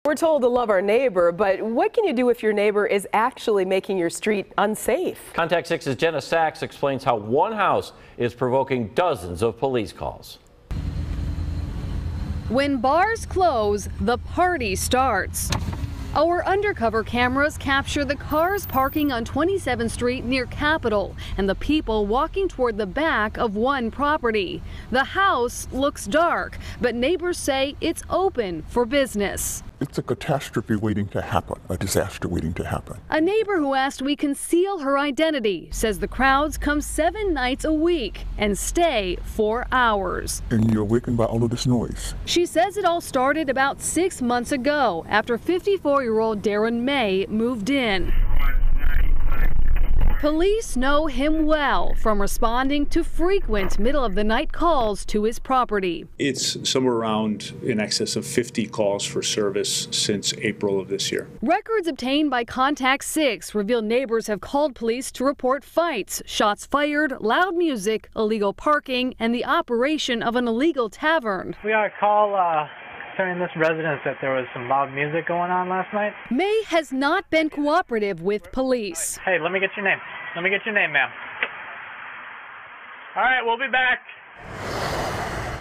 We're told to love our neighbor, but what can you do if your neighbor is actually making your street unsafe? Contact 6's Jenna Sachs explains how one house is provoking dozens of police calls. When bars close, the party starts. Our undercover cameras capture the cars parking on 27th Street near Capitol and the people walking toward the back of one property. The house looks dark, but neighbors say it's open for business. It's a catastrophe waiting to happen, a disaster waiting to happen. A neighbor who asked we conceal her identity says the crowds come 7 nights a week and stay for hours. And you're awakened by all of this noise. She says it all started about 6 months ago after 54-year-old Darren May moved in. Police know him well from responding to frequent middle-of-the-night calls to his property. It's somewhere around in excess of 50 calls for service since April of this year. Records obtained by Contact 6 reveal neighbors have called police to report fights, shots fired, loud music, illegal parking, and the operation of an illegal tavern. We got a call concerning this residence that there was some loud music going on last night. May has not been cooperative with police. Hey, let me get your name. Let me get your name, ma'am. All right, we'll be back.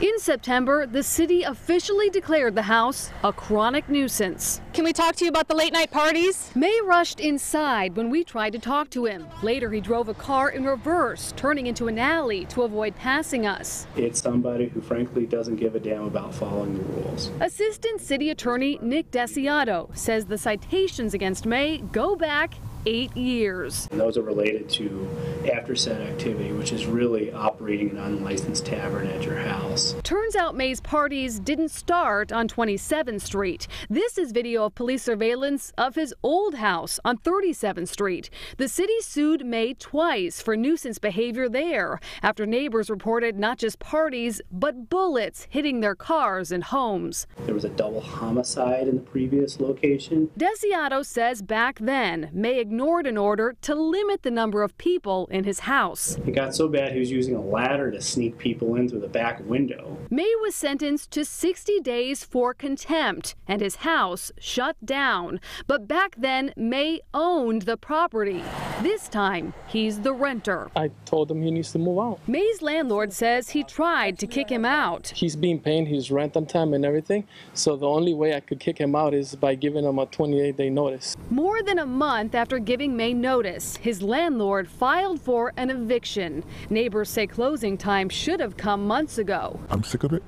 In September, the city officially declared the house a chronic nuisance. Can we talk to you about the late night parties? May rushed inside when we tried to talk to him. Later, he drove a car in reverse, turning into an alley to avoid passing us. It's somebody who frankly doesn't give a damn about following the rules. Assistant City Attorney Nick Desiato says the citations against May go back 8 years. And those are related to after-set activity, which is really operating an unlicensed tavern at your house. Turns out May's parties didn't start on 27th Street. This is video of police surveillance of his old house on 37th Street. The city sued May twice for nuisance behavior there after neighbors reported not just parties, but bullets hitting their cars and homes. There was a double homicide in the previous location. Desiato says back then, May ignored an order to limit the number of people in his house. It got so bad he was using a ladder to sneak people in through the back window. May was sentenced to 60 days for contempt and his house shut down. But back then, May owned the property. This time, he's the renter. I told him he needs to move out. May's landlord says he tried to kick him out. He's being paying his rent on time and everything, so the only way I could kick him out is by giving him a 28-day notice. More than a month after giving May notice, his landlord filed for an eviction. Neighbors say closing time should have come months ago. I'm sick of it.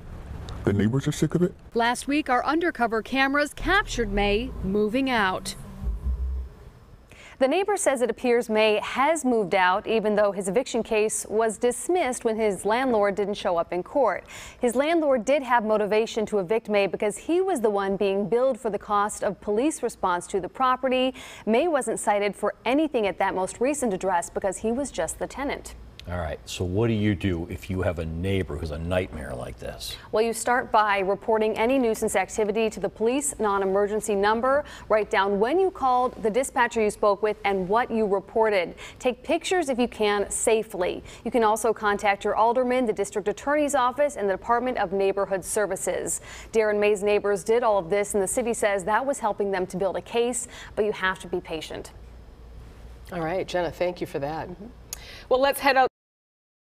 The neighbors are sick of it. Last week, our undercover cameras captured May moving out. The neighbor says it appears May has moved out, even though his eviction case was dismissed when his landlord didn't show up in court. His landlord did have motivation to evict May because he was the one being billed for the cost of police response to the property. May wasn't cited for anything at that most recent address because he was just the tenant. All right, so what do you do if you have a neighbor who's a nightmare like this? Well, you start by reporting any nuisance activity to the police non-emergency number. Write down when you called, the dispatcher you spoke with, and what you reported. Take pictures if you can safely. You can also contact your alderman, the district attorney's office, and the Department of Neighborhood Services. Darren May's neighbors did all of this, and the city says that was helping them to build a case, but you have to be patient. All right, Jenna, thank you for that. Well, let's head out.